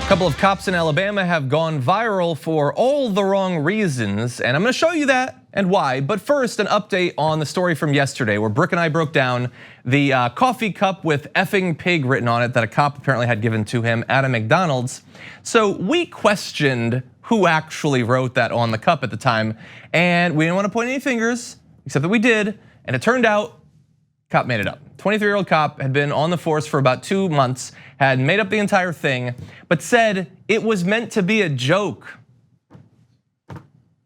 A couple of cops in Alabama have gone viral for all the wrong reasons, and I'm gonna show you that and why. But first, an update on the story from yesterday where Brooke and I broke down the coffee cup with effing pig written on it that a cop apparently had given to him at a McDonald's. So we questioned who actually wrote that on the cup at the time, and we didn't want to point any fingers, except that we did, and it turned out cop made it up. 23-year-old cop had been on the force for about 2 months, had made up the entire thing, but said it was meant to be a joke.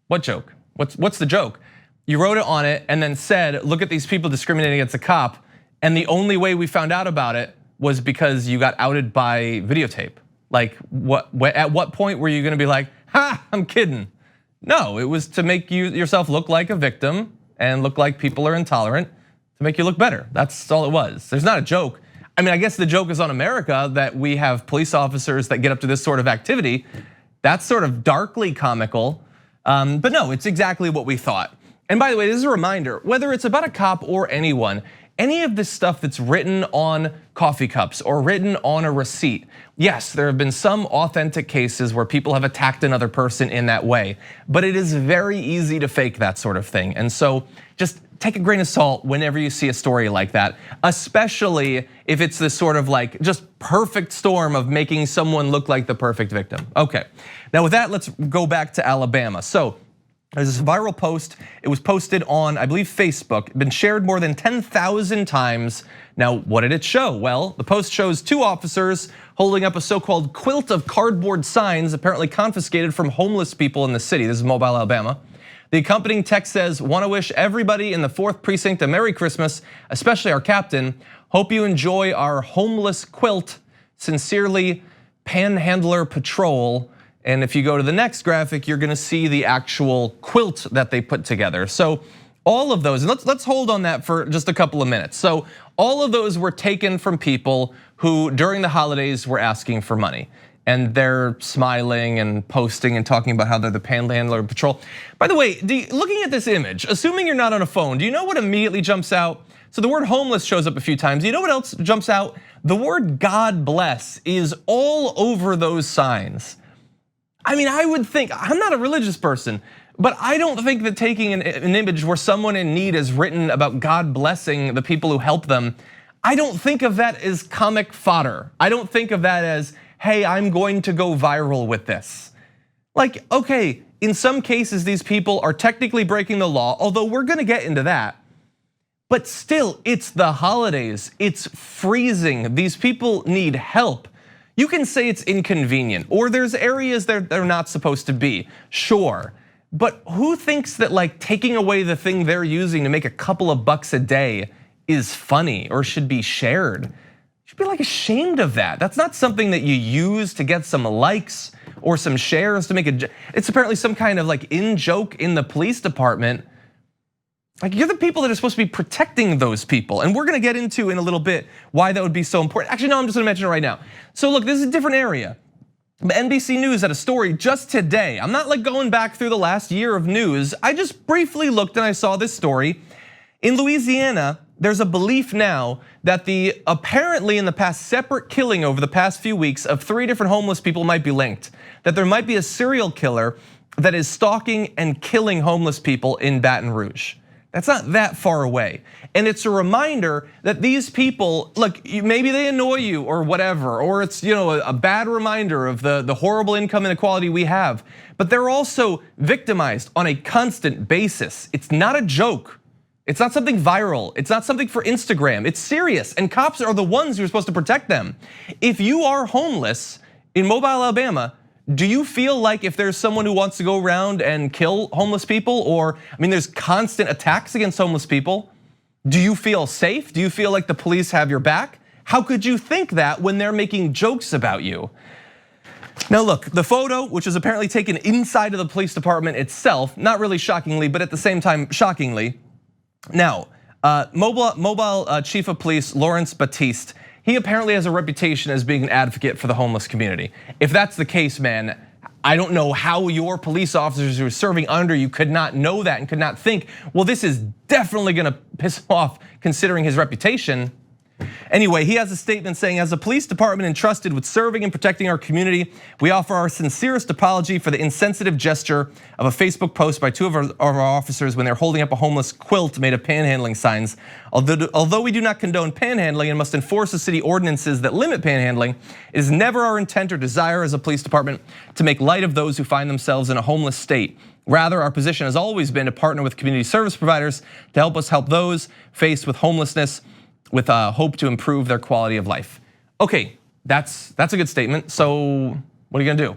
What joke? What's the joke? You wrote it on it and then said, look at these people discriminating against a cop, and the only way we found out about it was because you got outed by videotape. Like, at what point were you gonna be like, ha, I'm kidding? No, it was to make yourself look like a victim and look like people are intolerant, to make you look better. That's all it was. There's not a joke. I mean, I guess the joke is on America that we have police officers that get up to this sort of activity. That's sort of darkly comical, but no, it's exactly what we thought. And by the way, this is a reminder, whether it's about a cop or anyone, any of this stuff that's written on coffee cups or written on a receipt, yes, there have been some authentic cases where people have attacked another person in that way, but it is very easy to fake that sort of thing. And so just take a grain of salt whenever you see a story like that, especially if it's this sort of like just perfect storm of making someone look like the perfect victim. Okay, now with that, let's go back to Alabama. So there's this viral post. It was posted on, I believe, Facebook, been shared more than 10,000 times. Now, what did it show? Well, the post shows 2 officers holding up a so-called quilt of cardboard signs, apparently confiscated from homeless people in the city. This is Mobile, Alabama. The accompanying text says, want to wish everybody in the 4th precinct a Merry Christmas, especially our captain. Hope you enjoy our homeless quilt. Sincerely, Panhandler Patrol. And if you go to the next graphic, you're gonna see the actual quilt that they put together. So all of those, and let's hold on that for just a couple of minutes. So all of those were taken from people who during the holidays were asking for money. And they're smiling and posting and talking about how they're the Panhandler Patrol. By the way, looking at this image, assuming you're not on a phone, do you know what immediately jumps out? So the word homeless shows up a few times. You know what else jumps out? The word God bless is all over those signs. I mean, I would think, I'm not a religious person, but I don't think that taking an image where someone in need is written about God blessing the people who help them, I don't think of that as comic fodder. I don't think of that as, hey, I'm going to go viral with this. Like, okay, in some cases, these people are technically breaking the law, although we're gonna get into that. But still, it's the holidays, it's freezing. These people need help. You can say it's inconvenient, or there's areas that they're not supposed to be, sure. But who thinks that like taking away the thing they're using to make a couple of bucks a day is funny or should be shared? You should be like ashamed of that. That's not something that you use to get some likes or some shares to make a, it's apparently some kind of like in joke in the police department. Like you're the people that are supposed to be protecting those people. And we're gonna get into in a little bit why that would be so important. Actually, no, I'm just gonna mention it right now. So look, this is a different area. NBC News had a story just today. I'm not like going back through the last year of news. I just briefly looked and I saw this story. In Louisiana, there's a belief now that the apparently in the past separate killing over the past few weeks of 3 different homeless people might be linked. That there might be a serial killer that is stalking and killing homeless people in Baton Rouge. That's not that far away. And it's a reminder that these people, look, maybe they annoy you or whatever, or it's a bad reminder of the horrible income inequality we have, but they're also victimized on a constant basis. It's not a joke. It's not something viral. It's not something for Instagram. It's serious, and cops are the ones who are supposed to protect them. If you are homeless in Mobile, Alabama, do you feel like if there's someone who wants to go around and kill homeless people, or, I mean, there's constant attacks against homeless people, do you feel safe? Do you feel like the police have your back? How could you think that when they're making jokes about you? Now look, the photo, which was apparently taken inside of the police department itself, not really shockingly, but at the same time shockingly. Now, Mobile Chief of Police Lawrence Batiste, he apparently has a reputation as being an advocate for the homeless community. If that's the case, man, I don't know how your police officers who are serving under you could not know that and could not think, well, this is definitely gonna piss him off considering his reputation. Anyway, he has a statement saying, as a police department entrusted with serving and protecting our community, we offer our sincerest apology for the insensitive gesture of a Facebook post by two of our officers when they're holding up a homeless quilt made of panhandling signs. Although we do not condone panhandling and must enforce the city ordinances that limit panhandling, it is never our intent or desire as a police department to make light of those who find themselves in a homeless state. Rather, our position has always been to partner with community service providers to help those faced with homelessness with hope to improve their quality of life. Okay, that's a good statement. So what are you gonna do?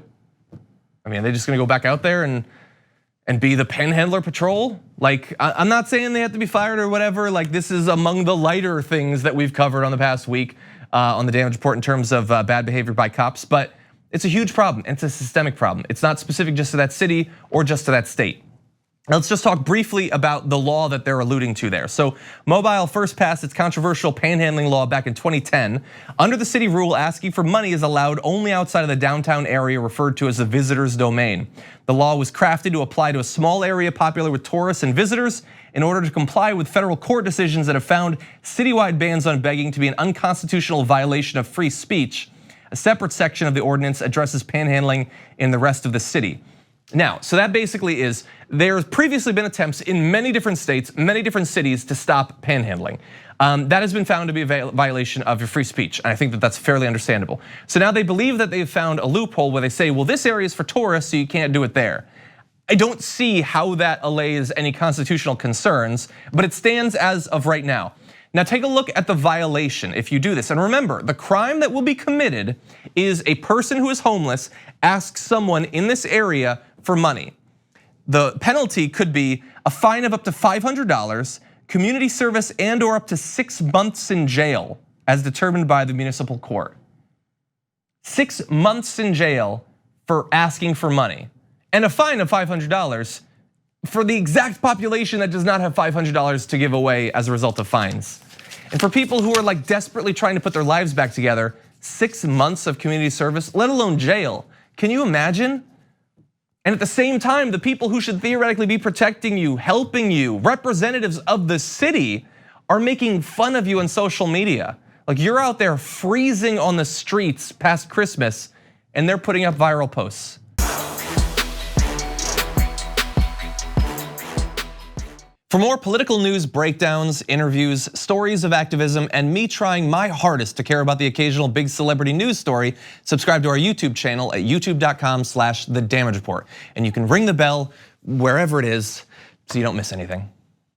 I mean, are they just gonna go back out there and be the Panhandler patrol? Like, I'm not saying they have to be fired or whatever. Like, this is among the lighter things that we've covered on the past week on the damage report in terms of bad behavior by cops, but it's a huge problem. It's a systemic problem. It's not specific just to that city or just to that state. Now let's just talk briefly about the law that they're alluding to there. So Mobile first passed its controversial panhandling law back in 2010. Under the city rule, asking for money is allowed only outside of the downtown area referred to as the visitor's domain. The law was crafted to apply to a small area popular with tourists and visitors in order to comply with federal court decisions that have found citywide bans on begging to be an unconstitutional violation of free speech. A separate section of the ordinance addresses panhandling in the rest of the city. Now, so that basically is, there's previously been attempts in many different states, many different cities to stop panhandling. That has been found to be a violation of your free speech, and I think that that's fairly understandable. So now they believe that they've found a loophole where they say, well, this area is for tourists, so you can't do it there. I don't see how that allays any constitutional concerns, but it stands as of right now. Now take a look at the violation if you do this. And remember, the crime that will be committed is a person who is homeless asks someone in this area for money. The penalty could be a fine of up to $500, community service and or up to 6 months in jail as determined by the municipal court. 6 months in jail for asking for money and a fine of $500 for the exact population that does not have $500 to give away as a result of fines. And for people who are like desperately trying to put their lives back together, 6 months of community service, let alone jail. Can you imagine? And at the same time, the people who should theoretically be protecting you, helping you, representatives of the city are making fun of you on social media. Like you're out there freezing on the streets past Christmas and they're putting up viral posts. For more political news, breakdowns, interviews, stories of activism, and me trying my hardest to care about the occasional big celebrity news story, subscribe to our YouTube channel at youtube.com/thedamagereport. And you can ring the bell wherever it is so you don't miss anything.